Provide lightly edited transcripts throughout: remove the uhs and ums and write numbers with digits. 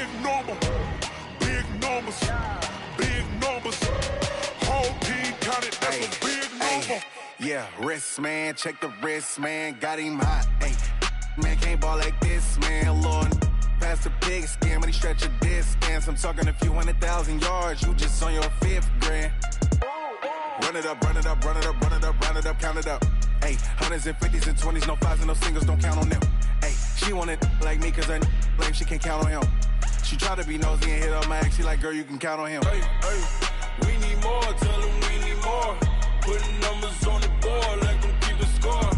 big number. Big numbers. Big numbers. Whole team counted, that's a big number. Yeah, wrist, man. Check the wrist, man. Got him hot. Ay, man, can't ball like this, man. Lord, past the pig skin, but he stretch a distance. I'm talking a few 100,000 yards. You just on your 5th grand. Run it up, run it up, run it up, run it up, run it up, count it up. Ay, hundreds and 50s and 20s, no 5s and no singles, don't count on them. Ay, she want it like me, cause her lame, she can't count on him. She try to be nosy and hit on my ex, she like, girl, you can count on him. Hey, hey, we need more, tell them we need more. Putting numbers on the board, like them keep a score.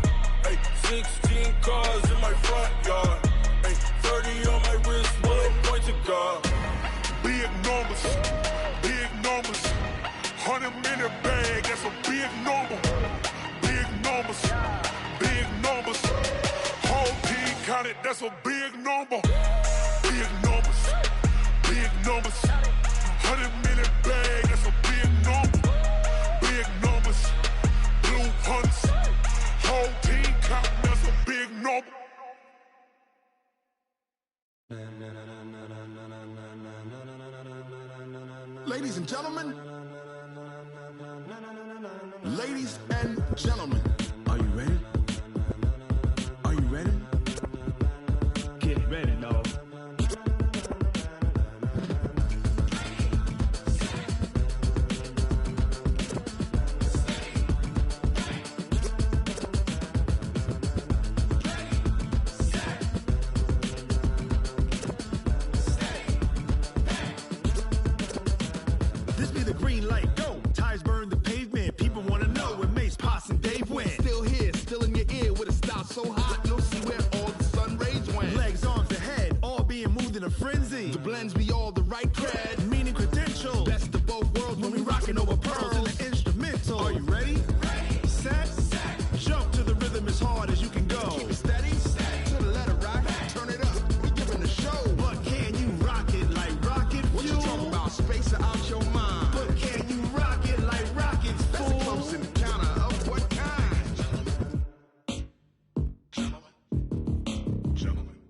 Hey, 16 cars in my front yard. Hey, 30 on my wrist, bullet point to guard. Big numbers, big numbers. 100-minute bag, that's a big number. Big numbers, big numbers. Whole team counted, that's a big number. Big numbers, big numbers. 100-minute bag, that's a big number. Big numbers, blue hunts. Whole team counting, that's a big number. Ladies and gentlemen. Ladies and gentlemen, are you ready? Are you ready? Get ready, dog. This be the green light, go. Tires burn the pavement. People want to know where Mace, Potts, and Dave went. Still here, still in your ear with a style so hot, you'll see where all the sun rays went. Legs, arms, and head, all being moved in a frenzy. The blends be all the right cred, meaning credentials. Best of both worlds when we rockin' over pearls in the instrumental. Are you ready? Set, jump to the rhythm as hard as you can go. Keep it steady, to the letter rock, turn it up. We giving the show. But can you rock it like rocket fuel? What you talking about? Space it out your mind. But can you rock it like rockets, fool? That's a close encounter of what kind? Gentlemen.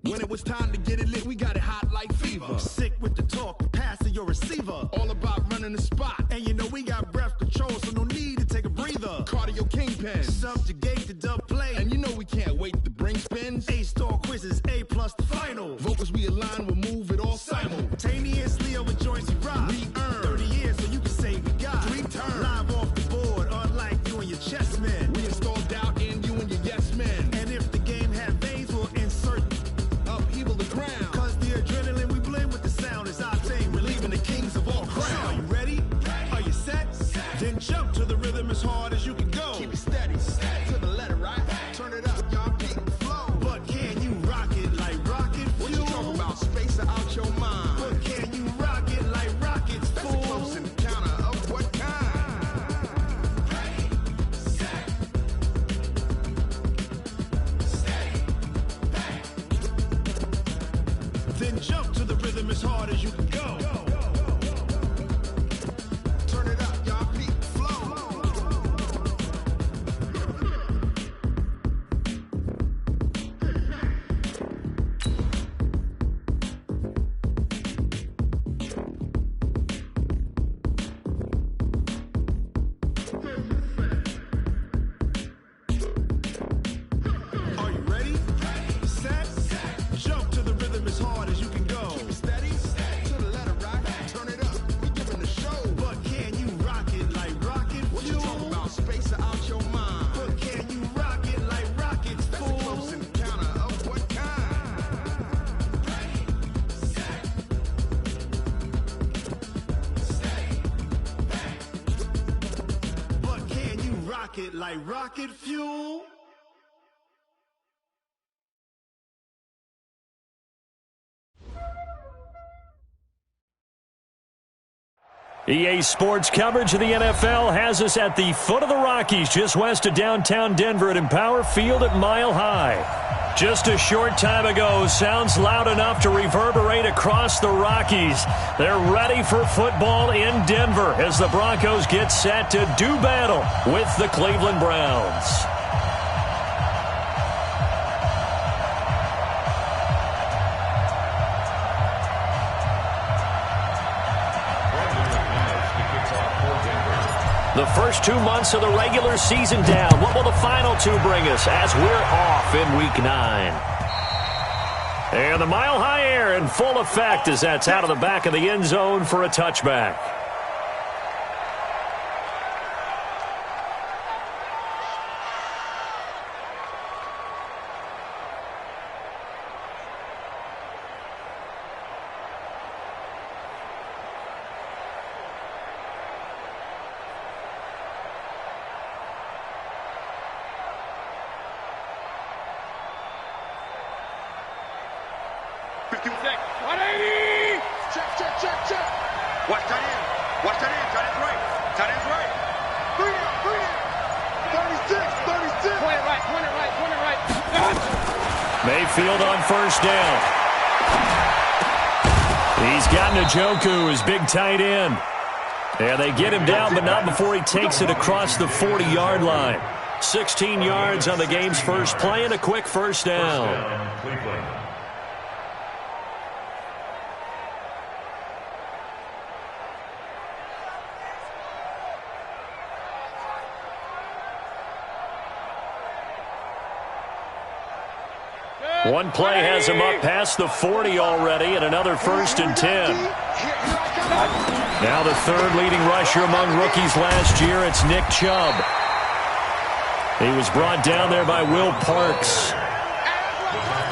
When it was time to get it lit, we got it hot like fever. Sick with the talk, passing your receiver. All about running the spot. And you know we got breath control, so no need to take a breather. Cardio kingpin, subjugate the dub play. And you know we can't wait to bring spins. A-star quizzes, A+ the final. Vocals we align, we'll move it all simultaneously over joints we rock. We earn 30 years, so you can say we got 3 turns. Live off the board, unlike you and your chess men. We install doubt in you and your yes men. And if the game had veins, we'll insert upheaval the ground. Cause the adrenaline we blend with the sound is our thing. Relieving the kings of all crowns. Are you ready? Are you set? Then jump to the rhythm as hard as you can go. Keep it steady, to the letter right. Turn it up, y'all keep the flow. But can you rock it like rocket fuel? What you talking about? Space it out your mind. But can you rock it like rockets, fool? That's a close encounter of what kind? Then jump to the rhythm as hard as you can go. Turn it up, y'all peak flow. Are you ready? Set, jump to the rhythm as hard as you can go. Keep it steady, to the letter rock. Turn it up, we giving the show. But can you rock it like rocket fuel? What you talking about? Space it out your mind. But can you rock it like rockets, fool? That's a close encounter of what kind? But can you rock it like rocket fuel? EA Sports coverage of the NFL has us at the foot of the Rockies, just west of downtown Denver at Empower Field at Mile High. Just a short time ago, sounds loud enough to reverberate across the Rockies. They're ready for football in Denver as the Broncos get set to do battle with the Cleveland Browns. The first 2 months of the regular season down. What will the final 2 bring us as we're off in Week 9? And the Mile High air in full effect as that's out of the back of the end zone for a touchback. Mayfield on first down. He's got Njoku, his big tight end. And they get him down, but not before he takes it across the 40-yard line. 16 yards on the game's first play and a quick first down. One play has him up past the 40 already, and another 1st and 10. Now the third leading rusher among rookies last year, it's Nick Chubb. He was brought down there by Will Parks.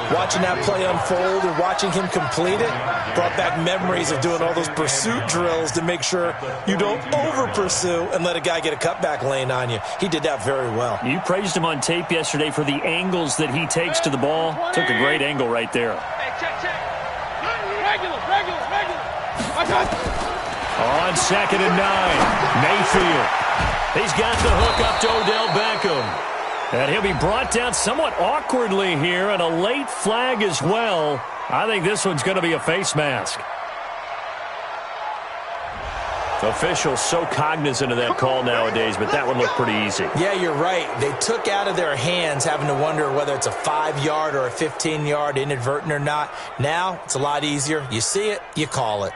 Watching that play unfold and watching him complete it brought back memories of doing all those pursuit drills to make sure you don't over-pursue and let a guy get a cutback lane on you. He did that very well. You praised him on tape yesterday for the angles that he takes to the ball. Took a great angle right there. Hey, check. Regular. On 2nd and 9, Mayfield. He's got the hook up to Odell Beckham. And he'll be brought down somewhat awkwardly here, and a late flag as well. I think this one's going to be a face mask. Officials so cognizant of that call nowadays, but that one looked pretty easy. Yeah, you're right. They took out of their hands having to wonder whether it's a 5-yard or a 15-yard inadvertent or not. Now, it's a lot easier. You see it, you call it.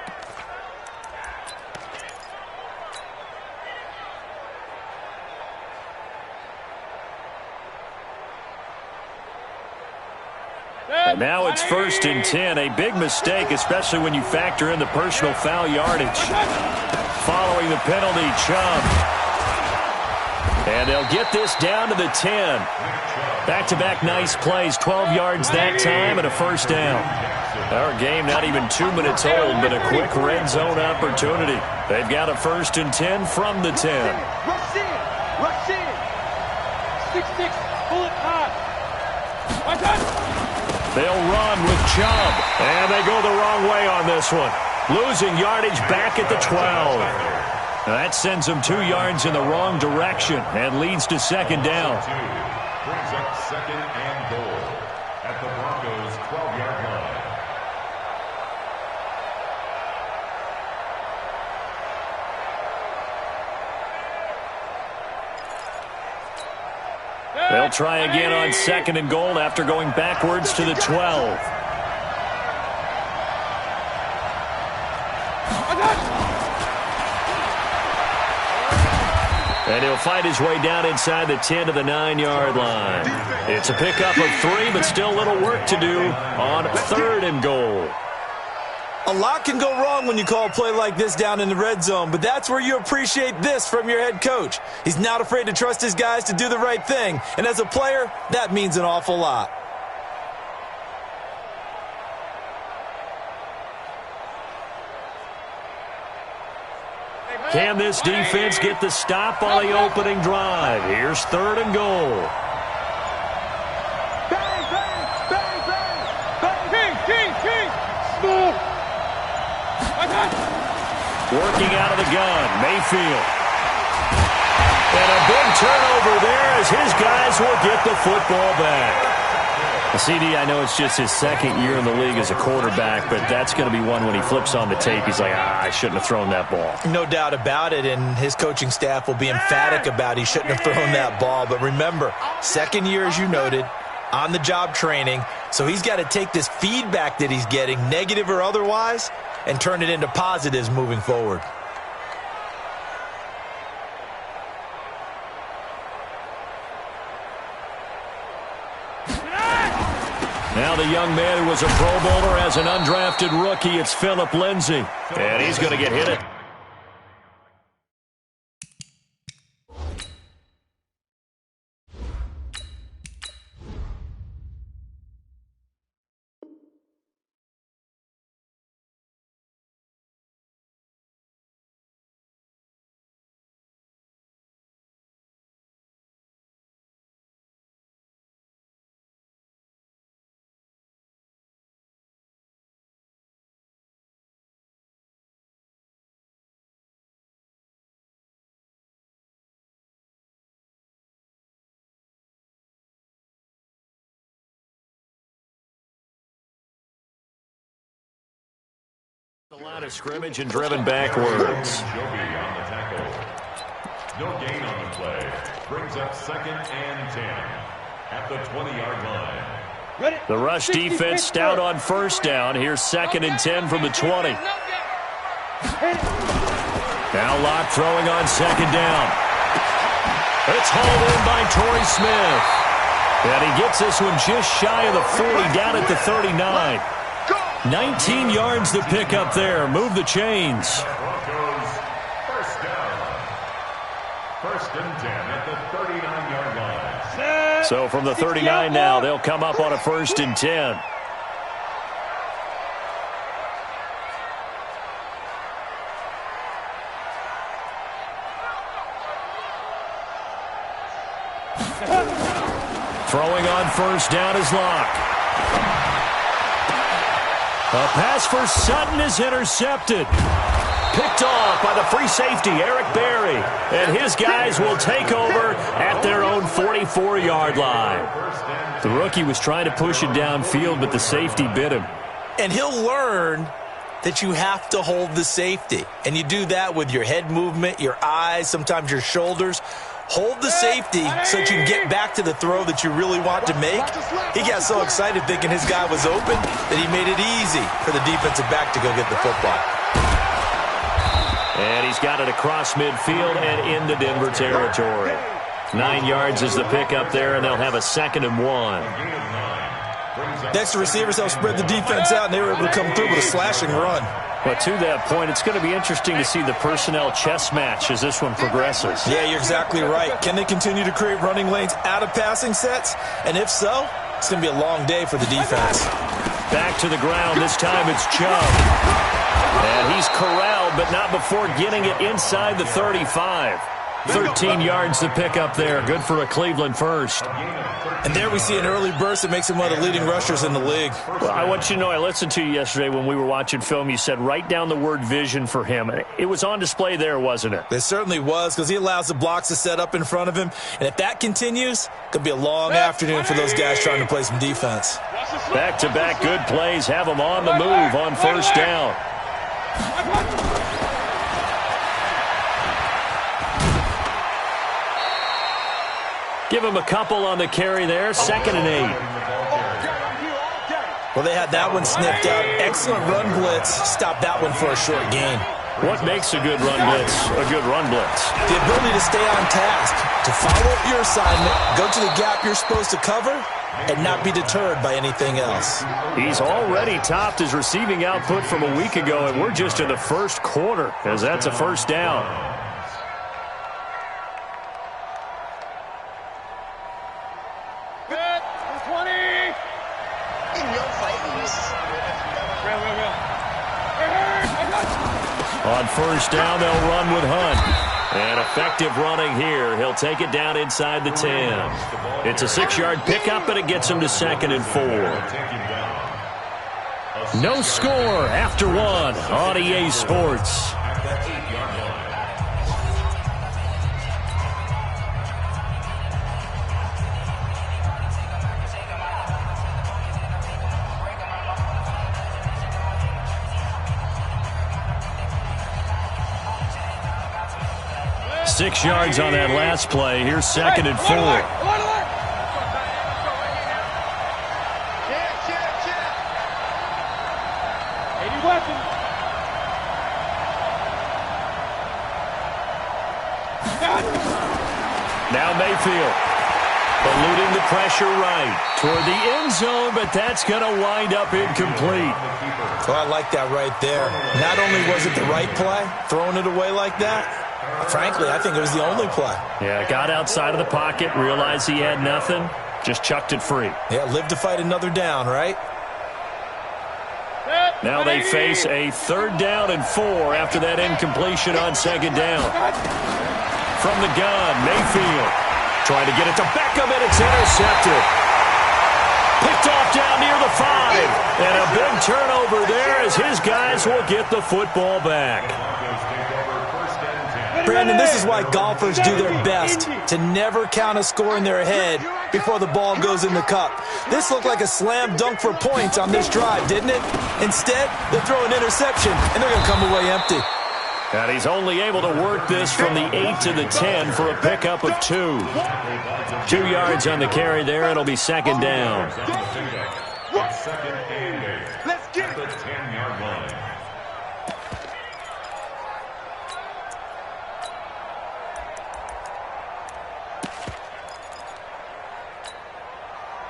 And now it's 1st and 10. A big mistake, especially when you factor in the personal foul yardage. Following the penalty, Chubb. And they'll get this down to the 10. Back-to-back nice plays, 12 yards that time and a first down. Our game not even 2 minutes old, but a quick red zone opportunity. They've got a 1st and 10 from the 10. Rush in. 6-6, pull it hard. Watch out. They'll run with Chubb, and they go the wrong way on this one. Losing yardage back at the 12. Now that sends them 2 yards in the wrong direction and leads to 2nd down. Brings up 2nd and goal at the Broncos' 12-yard line. They'll try again on 2nd and goal after going backwards to the 12. And he'll find his way down inside the 10 to the 9-yard line. It's a pickup of 3, but still a little work to do on 3rd and goal. A lot can go wrong when you call a play like this down in the red zone, but that's where you appreciate this from your head coach. He's not afraid to trust his guys to do the right thing, and as a player, that means an awful lot. Can this defense get the stop on the opening drive? Here's 3rd and goal. Working out of the gun, Mayfield. And a big turnover there as his guys will get the football back. CD, I know it's just his 2nd year in the league as a quarterback, but that's going to be one when he flips on the tape. He's like, I shouldn't have thrown that ball. No doubt about it, and his coaching staff will be emphatic about he shouldn't have thrown that ball. But remember, 2nd year, as you noted, on-the-job training, so he's got to take this feedback that he's getting, negative or otherwise, and turn it into positives moving forward. Now the young man who was a Pro Bowler as an undrafted rookie, it's Phillip Lindsay. And he's going to get hit it. The line of scrimmage and driven backwards. Joby on the tackle. No gain on the play. Brings up 2nd and 10 at the 20-yard line. The rush defense stout on first down. Here's 2nd and 10 from the 20. Now Locke throwing on 2nd down. It's hauled in by Torrey Smith. And he gets this one just shy of the 40, down at the 39. 19 yards to pick up there. Move the chains. Broncos, first down. 1st and 10 at the 39-yard line. So from the 39 now, they'll come up on a 1st and 10. Throwing on 1st down is Locke. A pass for Sutton is intercepted. Picked off by the free safety, Eric Berry. And his guys will take over at their own 44-yard line. The rookie was trying to push it downfield, but the safety bit him. And he'll learn that you have to hold the safety. And you do that with your head movement, your eyes, sometimes your shoulders. Hold the safety so that you can get back to the throw that you really want to make. He got so excited thinking his guy was open that he made it easy for the defensive back to go get the football. And he's got it across midfield and into Denver territory. 9 yards is the pickup there, and they'll have a 2nd and 1. Next, the receivers help spread the defense out, and they were able to come through with a slashing run. But to that point, it's going to be interesting to see the personnel chess match as this one progresses. Yeah, you're exactly right. Can they continue to create running lanes out of passing sets? And if so, it's going to be a long day for the defense. Back to the ground. This time it's Chubb. And he's corralled, but not before getting it inside the 35. 13 yards to pick up there. Good for a Cleveland first. And there we see an early burst that makes him one of the leading rushers in the league. Well, I want you to know, I listened to you yesterday when we were watching film. You said write down the word vision for him. It was on display there, wasn't it? It certainly was, because he allows the blocks to set up in front of him. And if that continues, it could be a long afternoon for those guys trying to play some defense. Back-to-back good plays have them on the move on 1st down. Give him a couple on the carry there. 2nd and 8. Well, they had that one sniffed out. Excellent run blitz. Stop that one for a short gain. What makes a good run blitz a good run blitz? The ability to stay on task, to follow up your assignment, go to the gap you're supposed to cover, and not be deterred by anything else. He's already topped his receiving output from a week ago, and we're just in the 1st quarter, as that's a 1st down. On 1st down, they'll run with Hunt. And effective running here. He'll take it down inside the 10. It's a 6-yard pickup, and it gets him to 2nd and 4. No score after 1 on EA Sports. 6 yards on that last play. Here's 2nd and 4. Now Mayfield. Eluding the pressure right toward the end zone, but that's going to wind up incomplete. Well, I like that right there. Not only was it the right play, throwing it away like that, frankly, I think it was the only play. Yeah, got outside of the pocket, realized he had nothing, just chucked it free. Yeah, live to fight another down, right? Now they face a 3rd down and 4 after that incompletion on 2nd down. From the gun, Mayfield trying to get it to Beckham, and it's intercepted. Picked off down near the 5. And a big turnover there as his guys will get the football back. Brandon, this is why golfers do their best to never count a score in their head before the ball goes in the cup. This looked like a slam dunk for points on this drive, didn't it? Instead, they'll throw an interception, and they're going to come away empty. And he's only able to work this from the 8 to the 10 for a pickup of 2. 2 yards on the carry there. It'll be 2nd down. 2nd and 8. Let's get the 10-yard line.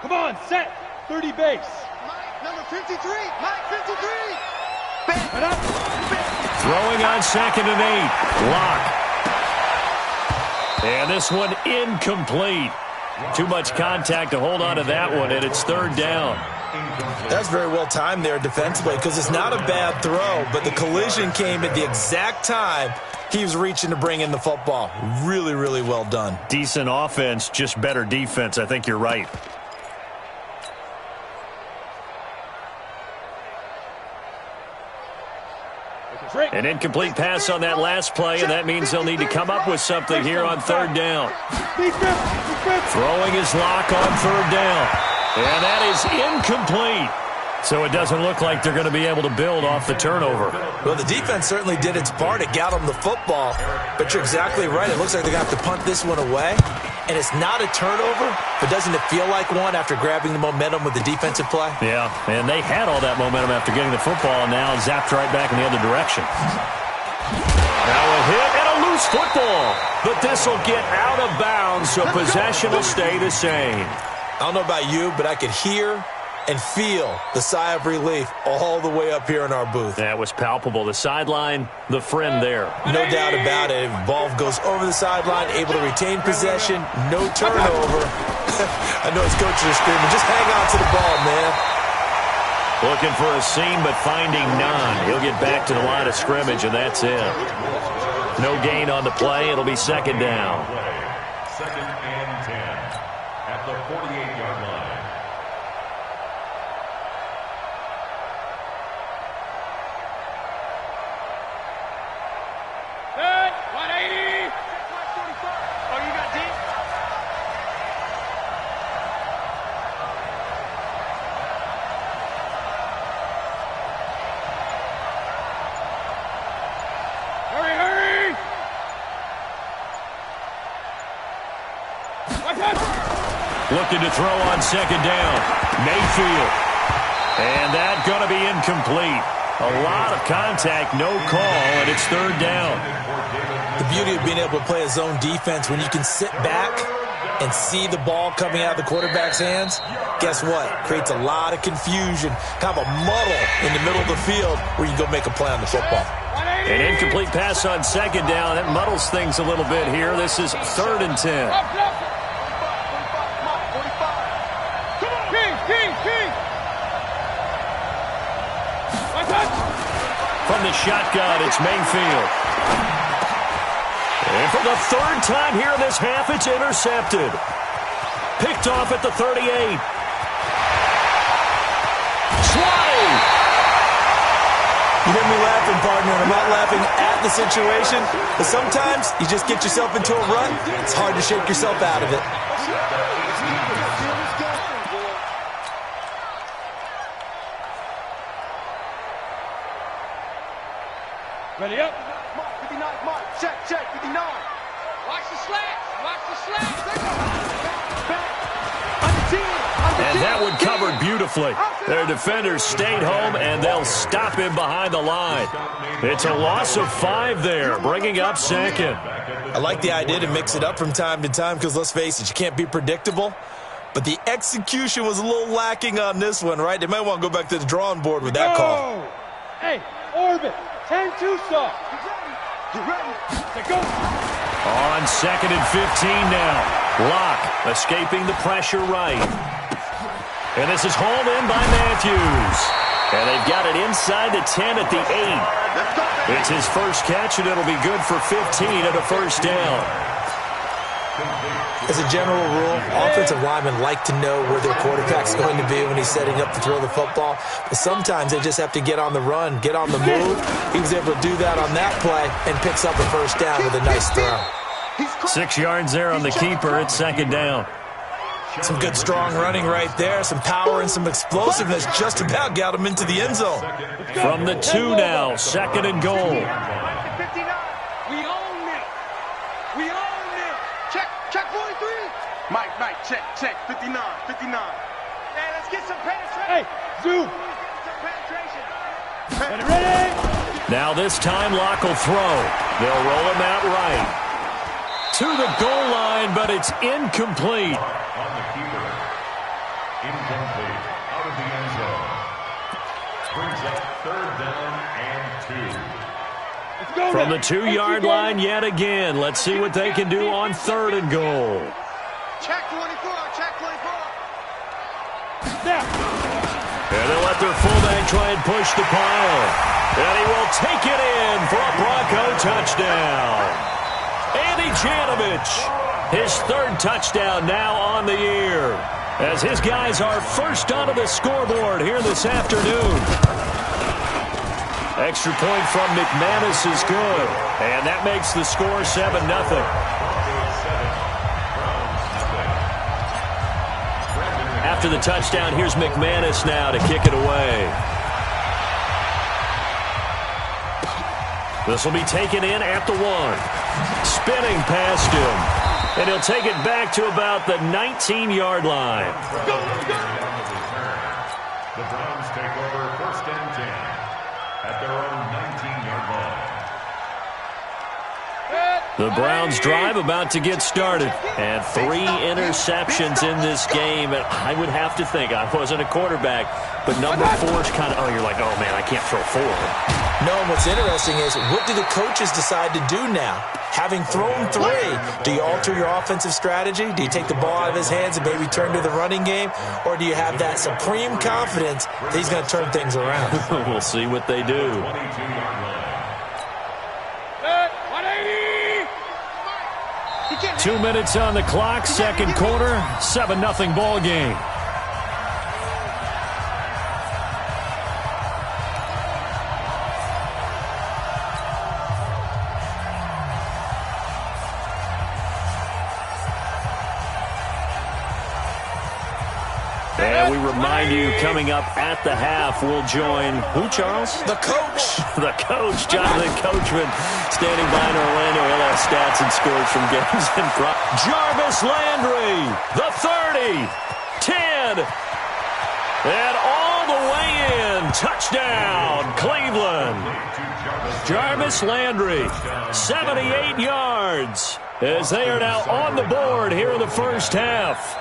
Come on, set. 30 base. Mike, number 53. Mike, 53. Right up. Throwing on 2nd and 8. Lock. And this one incomplete. Too much contact to hold on to that one, and it's 3rd down. That's very well timed there defensively because it's not a bad throw, but the collision came at the exact time he was reaching to bring in the football. Really, really well done. Decent offense, just better defense. I think you're right. An incomplete pass on that last play, and that means they'll need to come up with something here on 3rd down. Throwing his lock on 3rd down. And that is incomplete. So it doesn't look like they're going to be able to build off the turnover. Well, the defense certainly did its part. It got them the football. But you're exactly right. It looks like they're going to have to punt this one away. And it's not a turnover, but doesn't it feel like one after grabbing the momentum with the defensive play? Yeah, and they had all that momentum after getting the football, and now zapped right back in the other direction. Now a hit and a loose football. But this will get out of bounds, so possession will stay the same. I don't know about you, but I could hear and feel the sigh of relief all the way up here in our booth. That was palpable. The sideline, the friend there. No doubt about it. Ball goes over the sideline, able to retain possession, no turnover. I know his coaches are screaming, just hang on to the ball, man. Looking for a seam, but finding none. He'll get back to the line of scrimmage, and that's it. No gain on the play. It'll be 2nd down. 2nd and 10 at the 48-yard line. Good. 180. Oh, you got deep? Hurry, hurry. Looking to throw on 2nd down. Mayfield. And that going to be incomplete. A lot of contact, no call, and it's 3rd down. The beauty of being able to play a zone defense when you can sit back and see the ball coming out of the quarterback's hands, guess what? Creates a lot of confusion, kind of a muddle in the middle of the field where you can go make a play on the football. An incomplete pass on 2nd down. That muddles things a little bit here. This is 3rd and 10. From the shotgun, it's Mayfield. And for the 3rd time here in this half, it's intercepted. Picked off at the 38. Swatting! You hear me laughing, partner, and I'm not laughing at the situation, but sometimes you just get yourself into a rut. It's hard to shake yourself out of it. Ready up. Mark, 59, Mark. Check, 59. Watch the slats. Watch the slats. Back. And that one covered beautifully. Their defenders stayed home, and they'll stop him behind the line. It's a loss of 5 there, bringing up second. I like the idea to mix it up from time to time because, let's face it, you can't be predictable. But the execution was a little lacking on this one, right? They might want to go back to the drawing board with that call. Hey, Orbit, 10-2 stop. You ready? Let's go. On 2nd and 15 now. Locke escaping the pressure right. And this is hauled in by Matthews. And they've got it inside the 10 at the 8. It's his first catch, and it'll be good for 15 at a first down. As a general rule, offensive linemen like to know where their quarterback's going to be when he's setting up to throw the football. But sometimes they just have to get on the run, get on the move. He was able to do that on that play and picks up a first down with a nice throw. 6 yards there on the keeper at 2nd down. Some good strong running right there, some power and some explosiveness just about got him into the end zone. From the 2 now, 2nd and goal. We own it. We own it. Check 43. Mike, check. 59. Hey, let's get some penetration. Hey, zoom. Some penetration. Ready? Now this time Locke will throw. They'll roll him out right. To the goal line, but it's incomplete. On the keeper. Incomplete. Out of the end zone. Brings up 3rd down and 2. From the 2-yard line yet again. Let's see what they can do on 3rd and goal. Check 24. And they'll let their fullback try and push the pile. And he will take it in for a Bronco touchdown. Andy Janovich, his 3rd touchdown now on the year, as his guys are first onto the scoreboard here this afternoon. Extra point from McManus is good, and that makes the score 7-0. After the touchdown, here's McManus now to kick it away. This will be taken in at the 1. Spinning past him. And he'll take it back to about the 19-yard line. The Browns take over 1st and 10 at their own 19-yard line. The Browns drive about to get started. And 3 interceptions in this game. And I would have to think, I wasn't a quarterback, but number 4 is kind of, you're like, oh, man, I can't throw 4. No, and what's interesting is, what do the coaches decide to do now? Having thrown 3, do you alter your offensive strategy? Do you take the ball out of his hands and maybe turn to the running game? Or do you have that supreme confidence that he's going to turn things around? We'll see what they do. 22-yard line. 2 minutes on the clock, 2nd quarter, 7-0 ball game. And we remind you, coming up at the half, we'll join who, Charles? The coach. The coach, Jonathan Coachman, standing by in Orlando. He'll have stats and scores from games in front. Jarvis Landry, the 30, 10, and all the way in. Touchdown, Cleveland. Jarvis Landry, 78 yards, as they are now on the board here in the first half.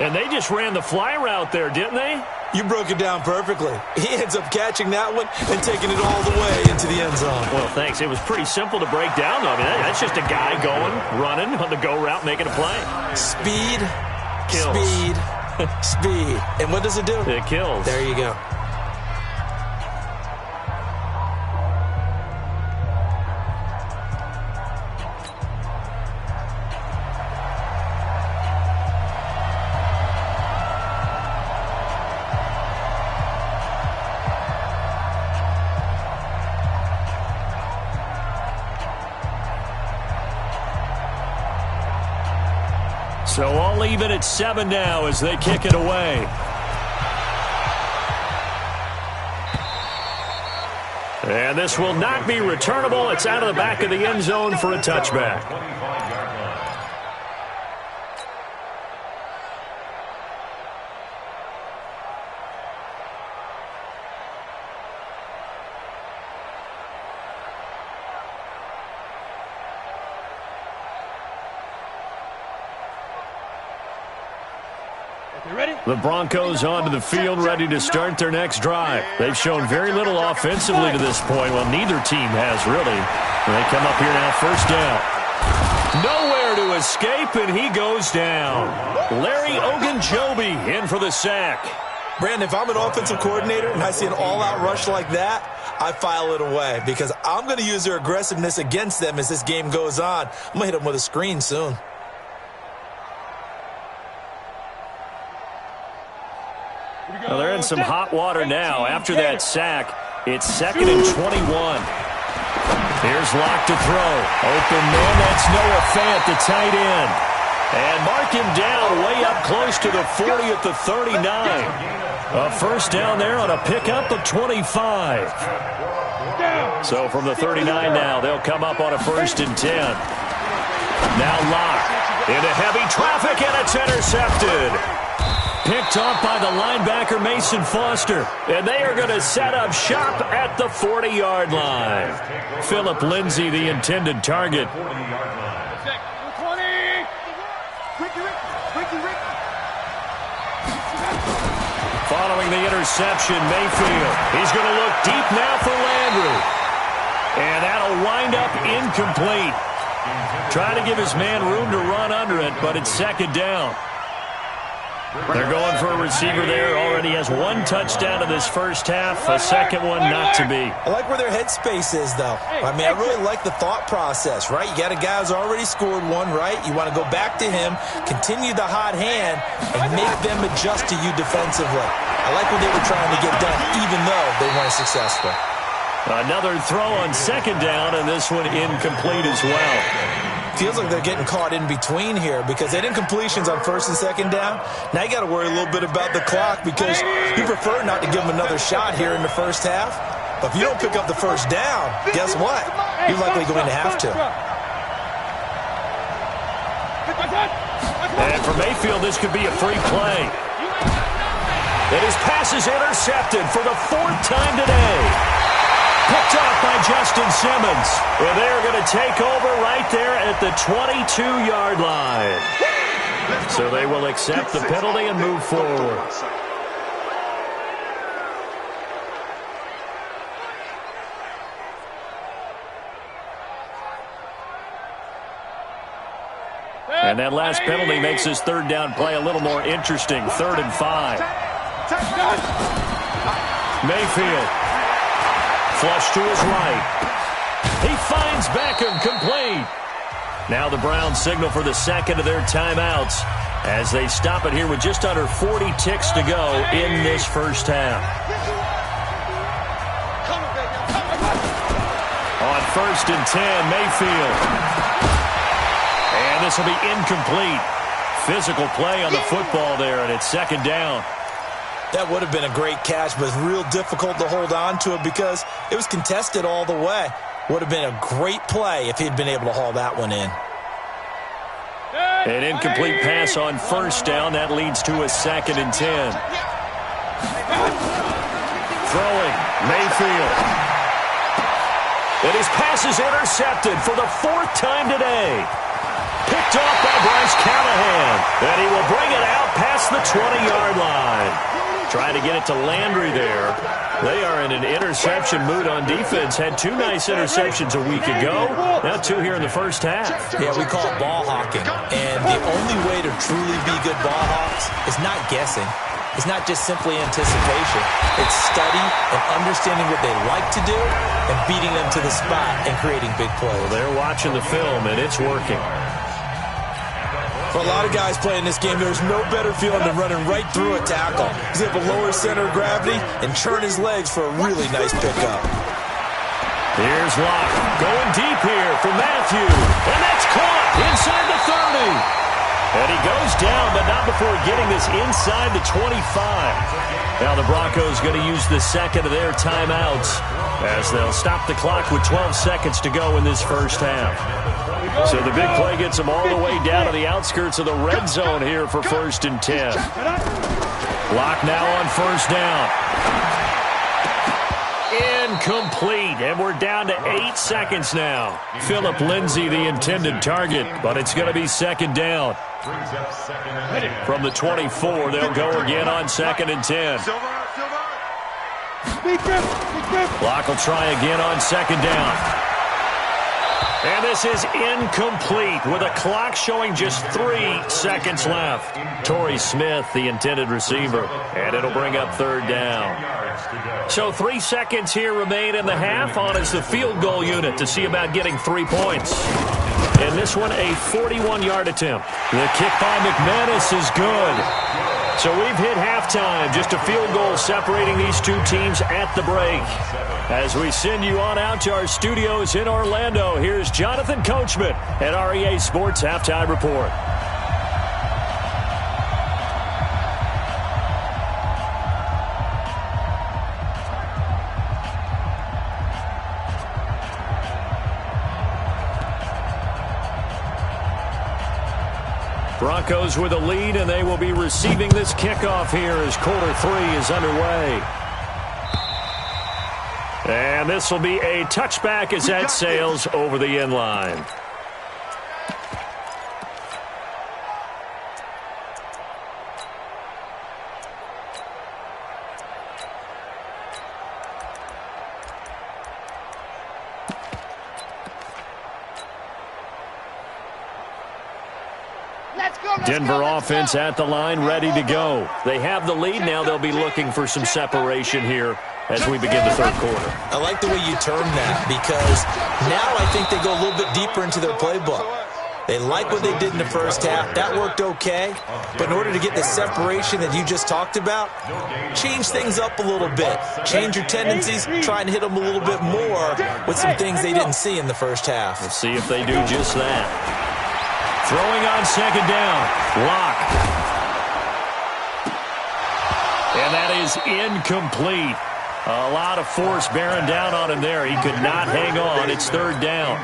And they just ran the fly route there, didn't they? You broke it down perfectly. He ends up catching that one and taking it all the way into the end zone. Well, thanks. It was pretty simple to break down, though. I mean, that's just a guy going, running on the go route, making a play. Speed, kills. Speed, speed. And what does it do? It kills. There you go. So all even at 7 now as they kick it away. And this will not be returnable. It's out of the back of the end zone for a touchback. The Broncos onto the field, ready to start their next drive. They've shown very little offensively to this point. Well, neither team has, really. They come up here now, first down. Nowhere to escape, and he goes down. Larry Ogunjobi in for the sack. Brandon, if I'm an offensive coordinator and I see an all-out rush like that, I file it away because I'm going to use their aggressiveness against them as this game goes on. I'm going to hit them with a screen soon. Well, they're in some hot water now. After that sack, it's 2nd and 21. Here's Locke to throw. Open man, that's Noah Fant, the tight end. And mark him down way up close to the 40 at the 39. A first down there on a pickup of 25. So from the 39 now, they'll come up on a 1st and 10. Now Locke into heavy traffic, and it's intercepted. Picked off by the linebacker, Mason Foster. And they are going to set up shop at the 40-yard line. Philip Lindsay, the intended target. Following the interception, Mayfield. He's going to look deep now for Landry. And that'll wind up incomplete. Trying to give his man room to run under it, but it's 2nd down. They're going for a receiver there. Already has 1 touchdown in this first half. A second one not to be. I like where their headspace is, though. I mean, I really like the thought process, right? You got a guy who's already scored one, right? You want to go back to him, continue the hot hand, and make them adjust to you defensively. I like what they were trying to get done, even though they weren't successful. Another throw on 2nd down, and this one incomplete as well. Feels like they're getting caught in between here because they did incompletions on 1st and 2nd down. Now you got to worry a little bit about the clock because you prefer not to give them another shot here in the first half. But if you don't pick up the first down, guess what? You're likely going to have to. And for Mayfield, this could be a free play. And his pass is intercepted for the 4th time today. Picked off by Justin Simmons. Well, they're going to take over right there at the 22-yard line. So they will accept the penalty and move forward. And that last penalty makes this 3rd down play a little more interesting. 3rd and 5. Mayfield. Flush to his right. He finds Beckham, complete. Now the Browns signal for the 2nd of their timeouts as they stop it here with just under 40 ticks to go in this first half. On 1st and 10, Mayfield. And this will be incomplete. Physical play on the football there, and it's 2nd down. That would have been a great catch, but it's real difficult to hold on to it because it was contested all the way. Would have been a great play if he'd been able to haul that one in. An incomplete pass on 1st down. That leads to a 2nd and 10. Throwing, Mayfield. And his pass is intercepted for the 4th time today. Picked off by Bryce Callahan. And he will bring it out past the 20-yard line. Trying to get it to Landry there. They are in an interception mood on defense. Had 2 nice interceptions a week ago. Now 2 here in the first half. Yeah, we call it ball hawking. And the only way to truly be good ball hawks is not guessing. It's not just simply anticipation. It's study and understanding what they like to do and beating them to the spot and creating big plays. Well, they're watching the film, and it's working. For a lot of guys playing this game, there's no better feeling than running right through a tackle. He's able to lower center of gravity and turn his legs for a really nice pickup. Here's Locke going deep here for Matthew. And that's caught inside the 30. And he goes down, but not before getting this inside the 25. Now the Broncos going to use the 2nd of their timeouts as they'll stop the clock with 12 seconds to go in this first half. So the big play gets them all the way down to the outskirts of the red zone here for 1st and 10. Locke now on 1st down. incomplete, and we're down to 8 seconds now. Phillip Lindsay, the intended target, but it's going to be second down. From the 24, they'll go again on 2nd and 10. Clock will try again on 2nd down. And this is incomplete with a clock showing just 3 seconds left. Torrey Smith, the intended receiver, and it'll bring up 3rd down. So 3 seconds here remain in the half. On is the field goal unit to see about getting 3 points. And this one, a 41-yard attempt. The kick by McManus is good. So we've hit halftime, just a field goal separating these two teams at the break. As we send you on out to our studios in Orlando, here's Jonathan Coachman at REA Sports Halftime Report. Broncos with a lead, and they will be receiving this kickoff here as quarter 3 is underway. And this will be a touchback as that sails over the end line. Denver offense at the line, ready to go. They have the lead now. They'll be looking for some separation here as we begin the 3rd quarter. I like the way you term that, because now I think they go a little bit deeper into their playbook. They like what they did in the first half. That worked okay. But in order to get the separation that you just talked about, change things up a little bit. Change your tendencies. Try and hit them a little bit more with some things they didn't see in the first half. Let's see if they do just that. Throwing on 2nd down. Lock. And that is incomplete. A lot of force bearing down on him there. He could not hang on. It's 3rd down.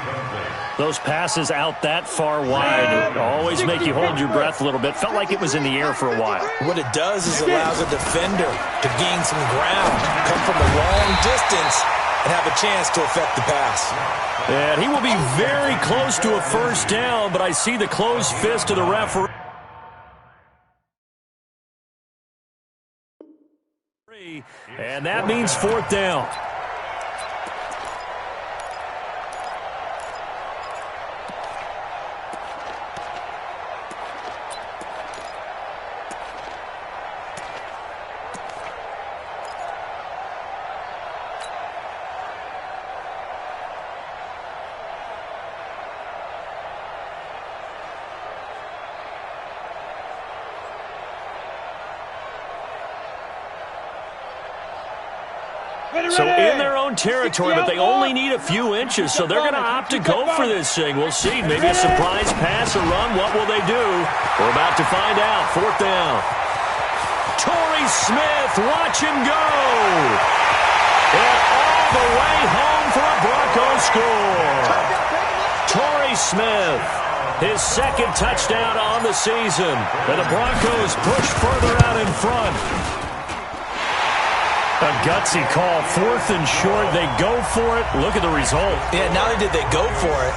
Those passes out that far wide always make you hold your breath a little bit. Felt like it was in the air for a while. What it does is allows a defender to gain some ground, come from a long distance, and have a chance to affect the pass. And he will be very close to a 1st down, but I see the closed fist of the referee. And that means 4th down. So in their own territory, but they only need a few inches, so they're going to opt to go for this thing. We'll see. Maybe a surprise pass or run. What will they do? We're about to find out. 4th down. Torrey Smith, watch him go. And all the way home for a Broncos score. Torrey Smith, his 2nd touchdown on the season. And the Broncos push further out in front. A gutsy call, 4th and short. They go for it. Look at the result. Yeah, not only did they go for it,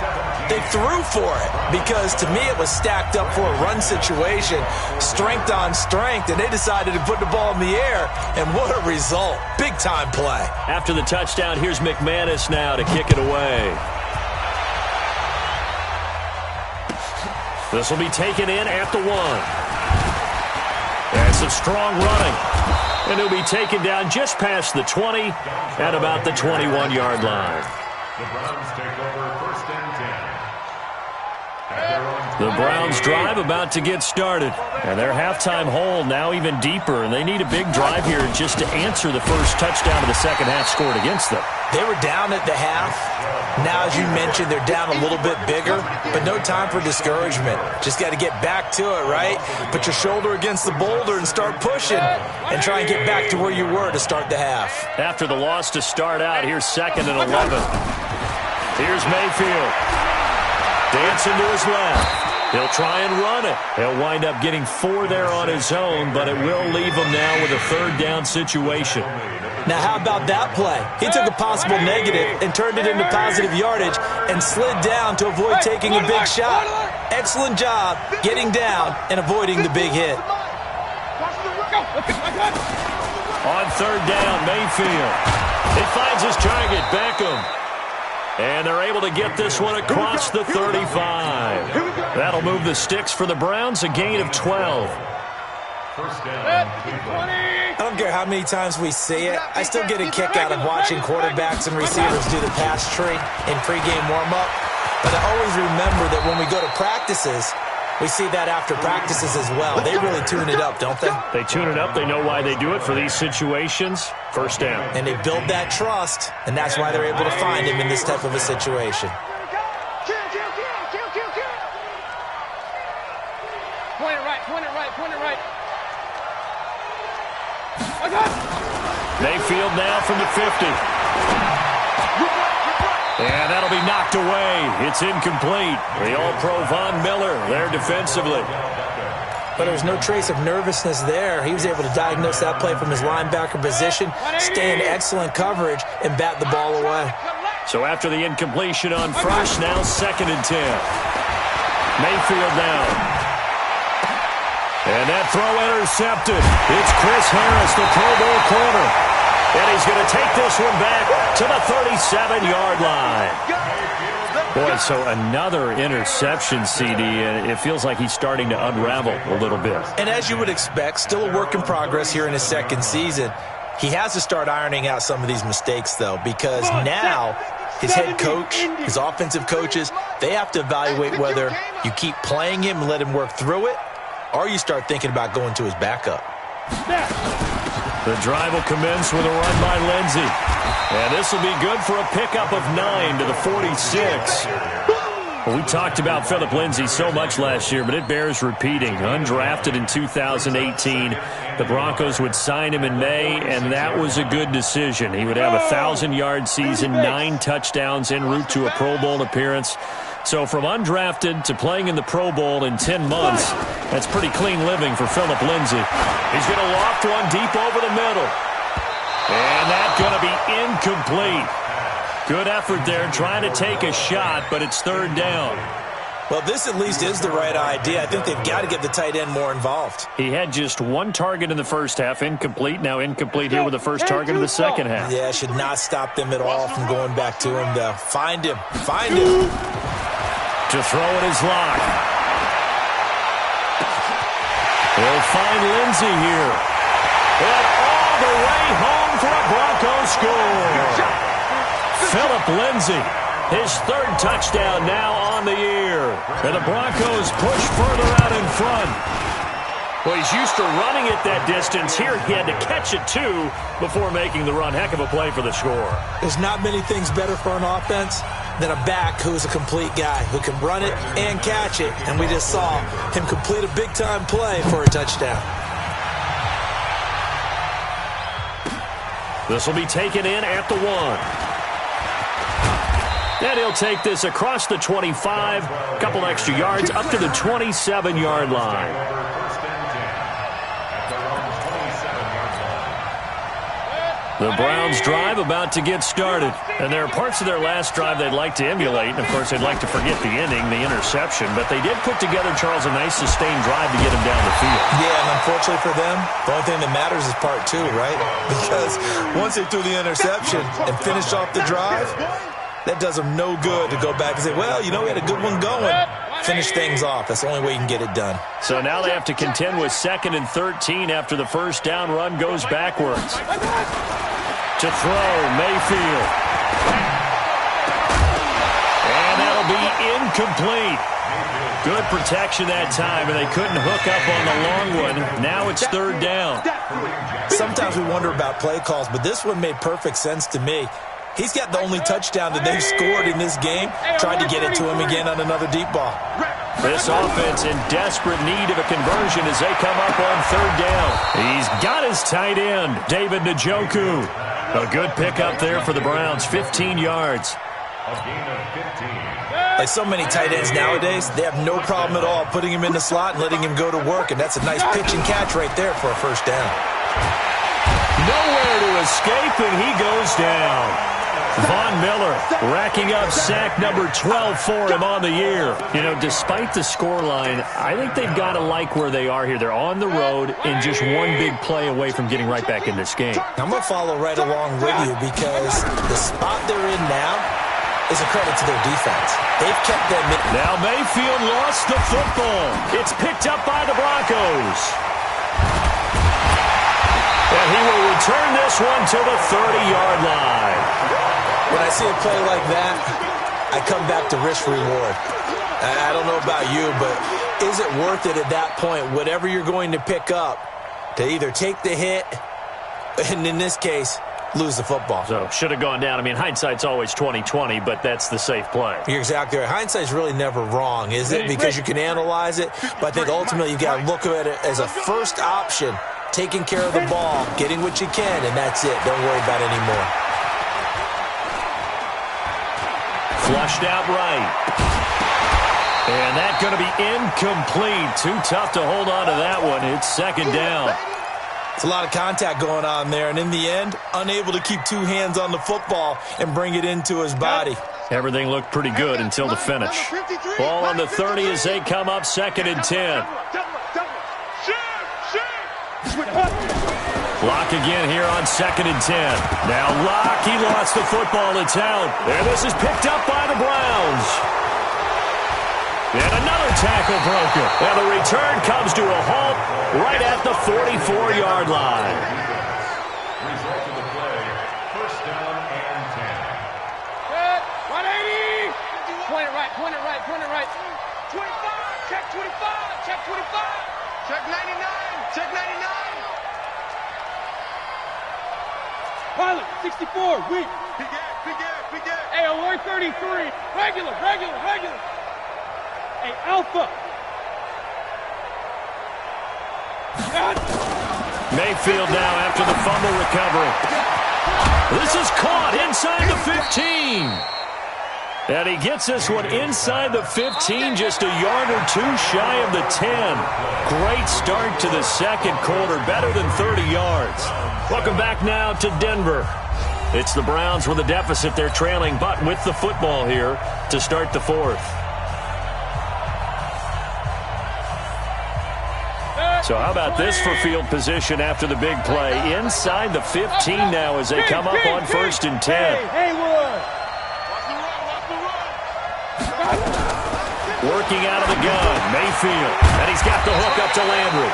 they threw for it, because to me it was stacked up for a run situation, strength on strength, and they decided to put the ball in the air, and what a result. Big-time play. After the touchdown, here's McManus now to kick it away. This will be taken in at the 1. And some strong running. And he'll be taken down just past the 20 at about the 21-yard line. The Browns take over 1st and 10. The Browns drive about to get started. And their halftime hole now even deeper. And they need a big drive here just to answer the first touchdown of the second half scored against them. They were down at the half. Now, as you mentioned, they're down a little bit bigger, but no time for discouragement. Just got to get back to it, right? Put your shoulder against the boulder and start pushing and try and get back to where you were to start the half. After the loss to start out, here's 2nd and 11. Here's Mayfield. Dancing to his left. He'll try and run it. He'll wind up getting 4 there on his own, but it will leave him now with a third down situation. Now, how about that play? He took a possible negative and turned it into positive yardage and slid down to avoid taking a big shot. Excellent job getting down and avoiding the big hit. On third down, Mayfield. He finds his target, Beckham. And they're able to get this one across the 35. That'll move the sticks for the Browns, a gain of 12. I don't care how many times we see it. I still get a kick out of watching quarterbacks and receivers do the pass tree in pregame warm-up. But I always remember that when we go to practices, we see that after practices as well. They really tune it up, don't they? They tune it up. They know why they do it for these situations. First down. And they build that trust, and that's why they're able to find him in this type of a situation. Point it right, point it right, point it right. Mayfield now from the 50. And that'll be knocked away. It's incomplete. The All-Pro Von Miller there defensively. But there's no trace of nervousness there. He was able to diagnose that play from his linebacker position, stay in excellent coverage, and bat the ball away. So after the incompletion on first, now 2nd and 10. Mayfield now. And that throw intercepted. It's Chris Harris, the Pro Bowl corner. And he's going to take this one back to the 37-yard line. Boy, so another interception, CD, and it feels like he's starting to unravel a little bit. And as you would expect, still a work in progress here in his second season. He has to start ironing out some of these mistakes, though, because now his head coach, his offensive coaches, they have to evaluate whether you keep playing him and let him work through it, or you start thinking about going to his backup. The drive will commence with a run by Lindsey. And this will be good for a pickup of 9 to the 46. Well, we talked about Philip Lindsey so much last year, but it bears repeating. Undrafted in 2018. The Broncos would sign him in May, and that was a good decision. He would have a 1,000-yard season, 9 touchdowns en route to a Pro Bowl appearance. So from undrafted to playing in the Pro Bowl in 10 months, that's pretty clean living for Philip Lindsey. He's going to loft one deep over the middle. And that's going to be incomplete. Good effort there trying to take a shot, but it's third down. Well, this at least is the right idea. I think they've got to get the tight end more involved. He had just 1 target in the first half, incomplete. Now incomplete here with the first target of the second half. Yeah, should not stop them at all from going back to him, though. Find him. Find him. To throw it is Locke. He'll find Lindsey here. And all the way home for a Broncos score. Philip Lindsey, his 3rd touchdown now on the year. And the Broncos push further out in front. Well, he's used to running it that distance. Here he had to catch it, too, before making the run. Heck of a play for the score. There's not many things better for an offense than a back who's a complete guy, who can run it and catch it. And we just saw him complete a big-time play for a touchdown. This will be taken in at the 1. And he'll take this across the 25, a couple extra yards, up to the 27-yard line. The Browns drive about to get started. And there are parts of their last drive they'd like to emulate. And, of course, they'd like to forget the ending, the interception. But they did put together, Charles, a nice sustained drive to get him down the field. Yeah, and unfortunately for them, the only thing that matters is part 2, right? Because once they threw the interception and finished off the drive, that does them no good to go back and say, well, you know, we had a good one going. Finish things off. That's the only way you can get it done. So now they have to contend with 2nd and 13 after the first down run goes backwards. To throw, Mayfield. And that'll be incomplete. Good protection that time, and they couldn't hook up on the long one. Now it's third down. Sometimes we wonder about play calls, but this one made perfect sense to me. He's got the only touchdown that they've scored in this game. Tried to get it to him again on another deep ball. This offense in desperate need of a conversion as they come up on third down. He's got his tight end, David Njoku. A good pickup there for the Browns, 15 yards. A gain of 15. Like so many tight ends nowadays, they have no problem at all putting him in the slot and letting him go to work, and that's a nice pitch and catch right there for a first down. Nowhere to escape, and he goes down. Von Miller racking up sack number 12 for him on the year. You know, despite the scoreline, I think they've got to like where they are here. They're on the road and just one big play away from getting right back in this game. I'm going to follow right along with you because the spot they're in now is a credit to their defense. They've kept them in. Now Mayfield lost the football. It's picked up by the Broncos. And he will return this one to the 30-yard line. When I see a play like that, I come back to risk reward. I don't know about you, but is it worth it at that point, whatever you're going to pick up, to either take the hit and, in this case, lose the football? So, should have gone down. I mean, hindsight's always 20/20, but that's the safe play. You're exactly right. Hindsight's really never wrong, is it? Because you can analyze it, but I think ultimately you've got to look at it as a first option, taking care of the ball, getting what you can, and that's it. Don't worry about it anymore. Flushed out right. And that's going to be incomplete. Too tough to hold on to that one. It's second down. It's a lot of contact going on there, and in the end, unable to keep two hands on the football and bring it into his body. Everything looked pretty good until the finish. Ball on the 30 as they come up, 2nd and 10. Lock again here on 2nd and 10. Now Lock, he lost the football. It's out. And this is picked up by the Browns. And another tackle broken. And the return comes to a halt right at the 44-yard line. Result of the play, first down and 10. 180. Point it right, point it right, point it right. 25, check 25, check 25. Check 99, check 99. Pilot, 64, weak. Big A. Hey, alert 33. Regular. Hey, Alpha. Mayfield now after the fumble recovery. This is caught inside the 15. And he gets this one inside the 15, just a yard or two shy of the 10. Great start to the second quarter, better than 30 yards. Welcome back now to Denver. It's the Browns with a deficit. They're trailing, but with the football here to start the fourth. So how about this for field position after the big play? Inside the 15 now as they come up on 1st and 10. Working out of the gun, Mayfield. And he's got the hook up to Landry.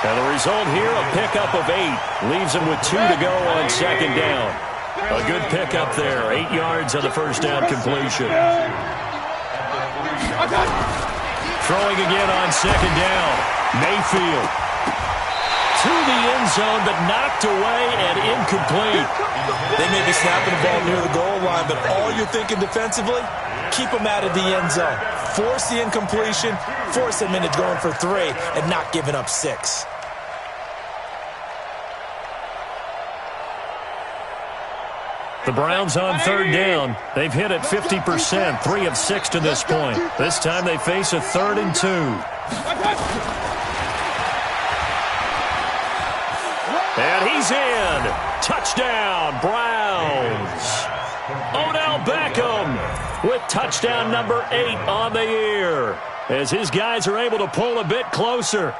And the result here, a pickup of 8. Leaves him with 2 to go on 2nd down. A good pickup there. 8 yards on the first down completion. Throwing again on 2nd down. Mayfield. To the end zone, but knocked away and incomplete. They may be snapping the ball near the goal line, but all you're thinking defensively, keep them out of the end zone. Force the incompletion, force them into going for 3, and not giving up 6. The Browns on 3rd down. They've hit it 50%, 3 of 6 to this point. This time they face a 3rd and 2. And he's in. Touchdown, Browns. Odell Beckham with touchdown number 8 on the year as his guys are able to pull a bit closer.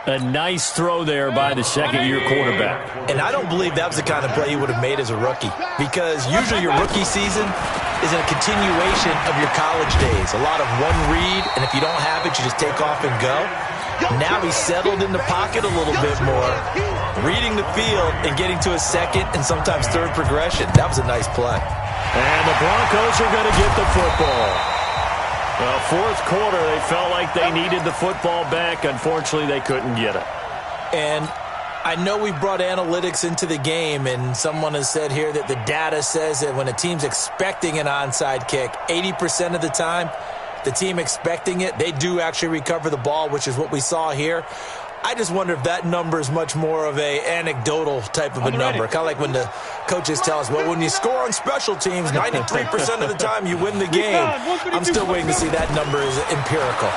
A nice throw there by the second-year quarterback. And I don't believe that was the kind of play he would have made as a rookie, because usually your rookie season is a continuation of your college days. A lot of one read, and if you don't have it, you just take off and go. Now he's settled in the pocket a little bit more, reading the field and getting to a second and sometimes third progression. That was a nice play. And the Broncos are going to get the football. Well, fourth quarter, they felt like they needed the football back. Unfortunately, they couldn't get it. And I know we brought analytics into the game, and someone has said here that the data says that when a team's expecting an onside kick, 80% of the time, the team expecting it, they do actually recover the ball, which is what we saw here. I just wonder if that number is much more of a anecdotal type of a number. Kind of like when the coaches tell us, well, when you score on special teams, 93% of the time you win the game. I'm still waiting to see that number is empirical.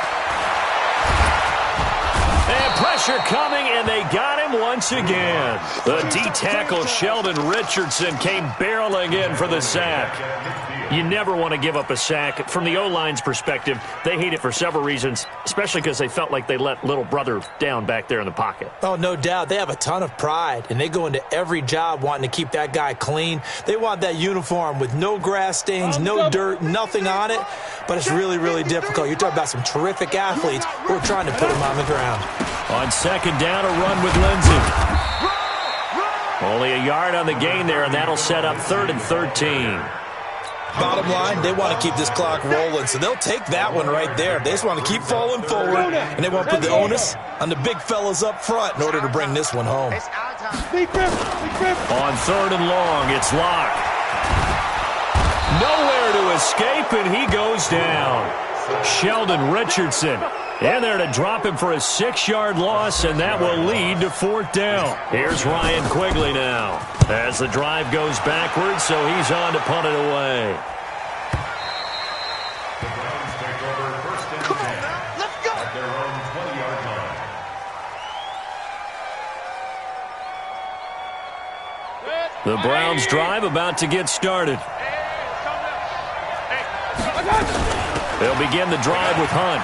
And pressure coming, and they got him once again. The D-tackle Sheldon Richardson came barreling in for the sack. You never want to give up a sack. From the O-line's perspective, they hate it for several reasons, especially because they felt like they let little brother down back there in the pocket. Oh, no doubt. They have a ton of pride, and they go into every job wanting to keep that guy clean. They want that uniform with no grass stains, no dirt, nothing on it, but it's really, really difficult. You're talking about some terrific athletes who are trying to put him on the ground. On second down, a run with Lindsey. Only a yard on the gain there, and that'll set up 3rd and 13. Bottom line, they want to keep this clock rolling, so they'll take that one right there. They just want to keep falling forward, and they want to put the onus on the big fellas up front in order to bring this one home. On 3rd and long, it's Locke. Nowhere to escape, and he goes down. Sheldon Richardson in there to drop him for a 6-yard loss, and that will lead to 4th down. Here's Ryan Quigley now as the drive goes backwards, so he's on to punt it away. The Browns take over 1st and 10 Let's go. at their own 20-yard line. The Browns drive about to get started. They'll begin the drive with Hunt.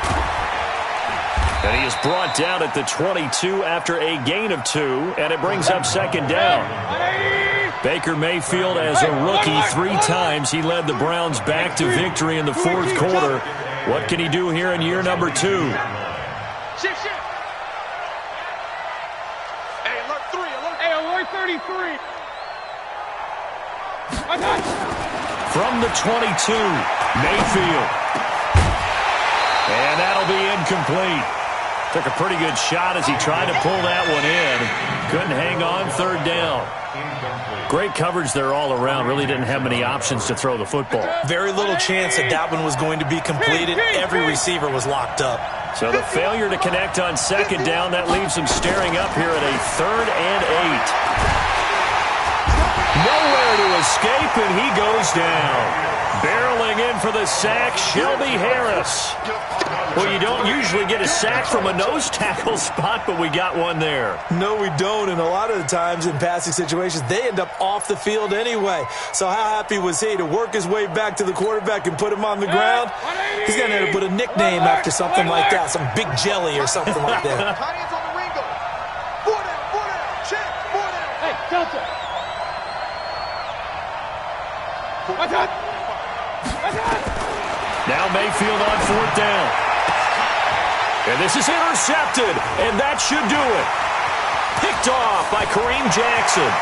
And he is brought down at the 22 after a gain of 2, and it brings up 2nd down. Baker Mayfield, as a rookie, 3 times he led the Browns back to victory in the 4th quarter. What can he do here in year number 2? Shift. Hey, alert 3, alert. Hey, alert 33. From the 22, Mayfield. And that'll be incomplete. Took a pretty good shot as he tried to pull that one in. Couldn't hang on, 3rd down. Great coverage there all around. Really didn't have many options to throw the football. Very little chance that one was going to be completed. Every receiver was locked up. So the failure to connect on 2nd down, that leaves him staring up here at a 3rd and 8. Nowhere to escape, and he goes down. Barreling in for the sack, Shelby Harris. Well, you don't usually get a sack from a nose tackle spot, but we got one there. No, we don't, and a lot of the times in passing situations, they end up off the field anyway. So how happy was he to work his way back to the quarterback and put him on the ground? He's going to have to put a nickname after something like that, some Big Jelly or something like that. Hey, Delta. Now Mayfield on 4th down. And this is intercepted, and that should do it. Picked off by Kareem Jackson.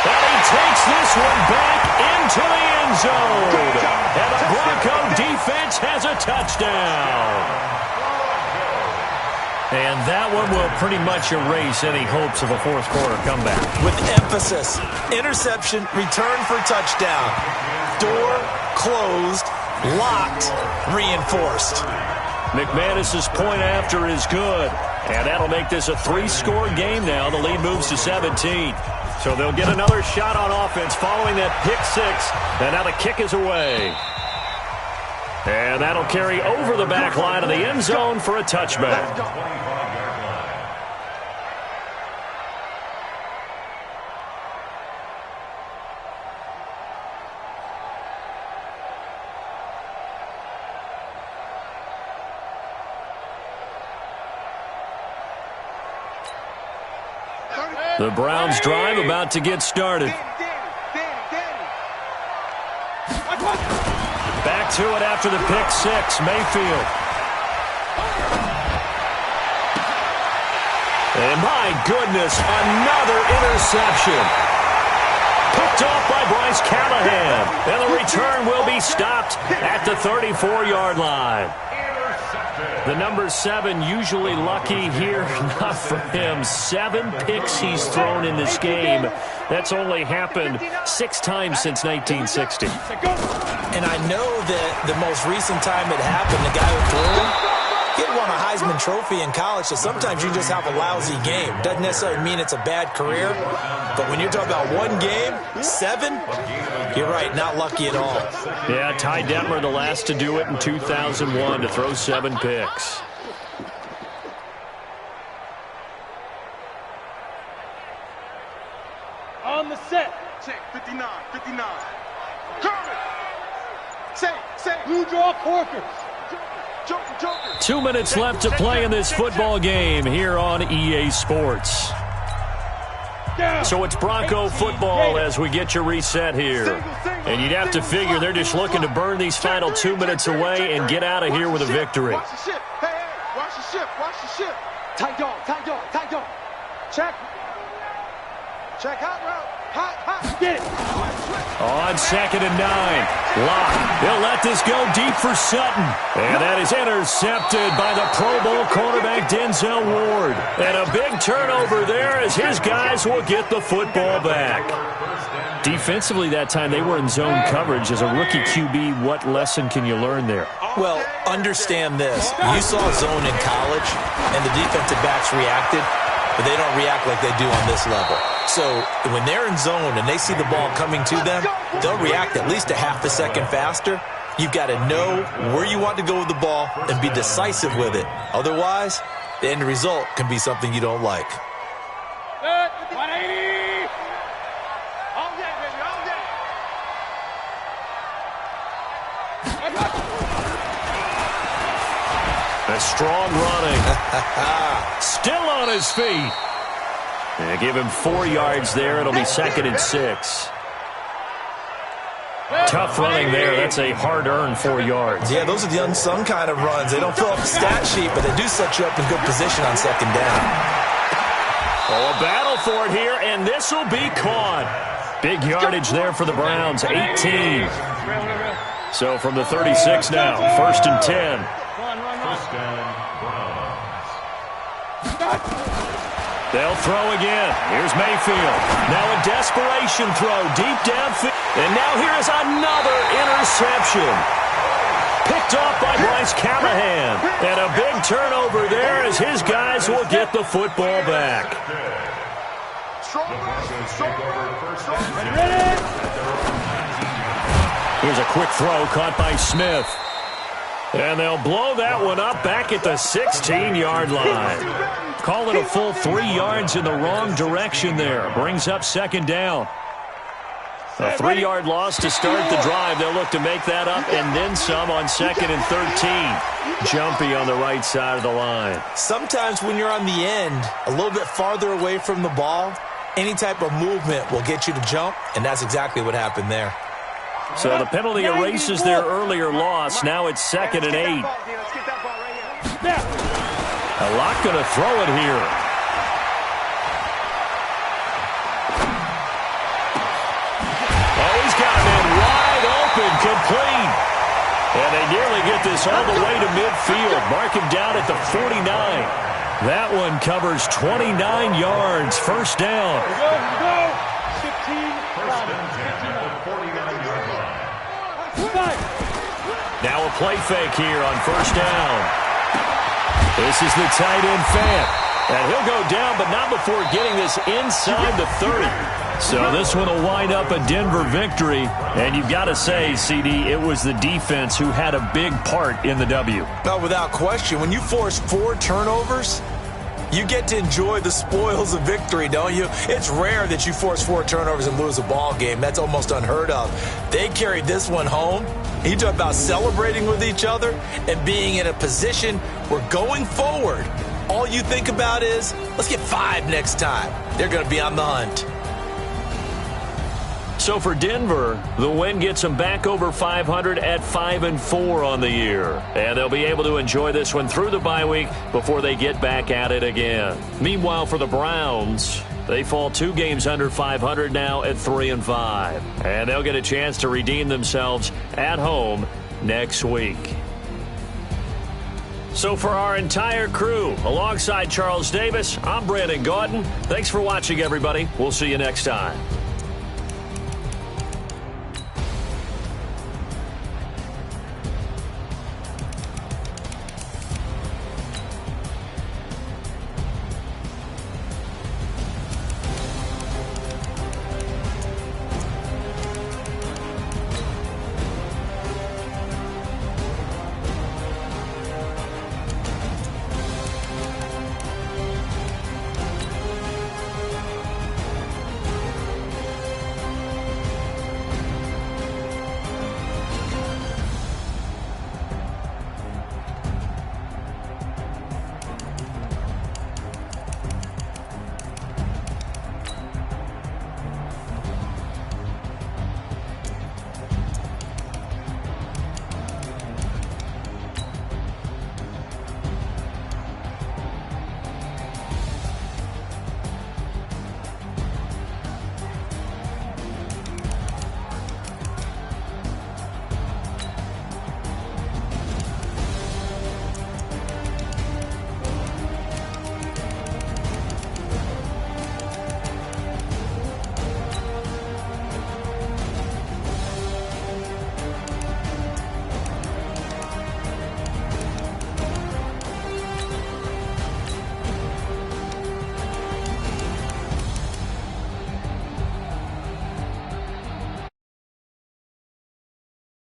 And he takes this one back into the end zone. And the Bronco defense has a touchdown. And that one will pretty much erase any hopes of a 4th quarter comeback. With emphasis, interception, return for touchdown. Door closed, locked, reinforced. McManus's point after is good. And that'll make this a 3-score game now. The lead moves to 17. So they'll get another shot on offense following that pick 6. And now the kick is away. And that'll carry over the back line of the end zone for a touchback. The Browns drive about to get started. Back to it after the pick 6, Mayfield. And my goodness, another interception. Picked off by Bryce Callahan. And the return will be stopped at the 34-yard line. The number 7 usually lucky here, not for him. 7 picks he's thrown in this game. That's only happened 6 times since 1960. And I know that the most recent time it happened, the guy who threw him, He had won a Heisman Trophy in college, so sometimes you just have a lousy game. Doesn't necessarily mean it's a bad career, but when you're talking about one game, 7, you're right, not lucky at all. Yeah, Ty Detmer, the last to do it in 2001, to throw 7 picks. On the set. Check, 59, 59. Kermit. Say. Blue draw Corker. Joker. 2 minutes left to play in this football game here on EA Sports. So it's Bronco football as we get you reset here. And you'd have to figure they're just looking to burn these final 2 minutes away and get out of here with a victory. Watch the ship. Hey, watch the ship. Tight dog. Check hot route. Hot. Get it. On 2nd and 9. Locke. He'll let this go deep for Sutton. And that is intercepted by the Pro Bowl cornerback Denzel Ward. And a big turnover there as his guys will get the football back. Defensively that time, they were in zone coverage. As a rookie QB, what lesson can you learn there? Well, understand this. You saw zone in college, and the defensive backs reacted, but they don't react like they do on this level. So when they're in zone and they see the ball coming to them, they'll react at least a half a second faster. You've got to know where you want to go with the ball and be decisive with it. Otherwise, the end result can be something you don't like. 180. All day, baby, all day. A strong running. Still on his feet. They give him 4 yards there. It'll be 2nd and 6. Tough running there. That's a hard-earned 4 yards. Yeah, those are the unsung kind of runs. They don't fill up the stat sheet, but they do set you up in good position on 2nd down. Oh, a battle for it here, and this will be caught. Big yardage there for the Browns, 18. So from the 36 now, 1st and 10. First down, Browns. They'll throw again. Here's Mayfield. Now a desperation throw deep downfield. And now here is another interception. Picked off by Bryce Callahan. And a big turnover there as his guys will get the football back. Here's a quick throw caught by Smith. And they'll blow that one up back at the 16-yard line. Call it a full 3 yards in the wrong direction there. Brings up 2nd down. A 3-yard loss to start the drive. They'll look to make that up and then some on 2nd and 13. Jumpy on the right side of the line. Sometimes when you're on the end, a little bit farther away from the ball, any type of movement will get you to jump, and that's exactly what happened there. So the penalty erases their earlier loss. Now it's 2nd and 8. Locke going to throw it here. Oh, he's got him wide open, complete. And they nearly get this all the way to midfield. Mark him down at the 49. That one covers 29 yards. 1st down. Here we go. 15. Now a play fake here on 1st down. This is the tight end Fant. And he'll go down, but not before getting this inside the 30. So this one will wind up a Denver victory. And you've got to say, CD, it was the defense who had a big part in the W. No, without question. When you force 4 turnovers, you get to enjoy the spoils of victory, don't you? It's rare that you force 4 turnovers and lose a ball game. That's almost unheard of. They carried this one home. You talk about celebrating with each other and being in a position where going forward, all you think about is, let's get 5 next time. They're going to be on the hunt. So for Denver, the win gets them back over 500 at 5-4 on the year. And they'll be able to enjoy this one through the bye week before they get back at it again. Meanwhile, for the Browns, they fall 2 games under 500 now at 3-5. And they'll get a chance to redeem themselves at home next week. So for our entire crew, alongside Charles Davis, I'm Brandon Gaudin. Thanks for watching, everybody. We'll see you next time.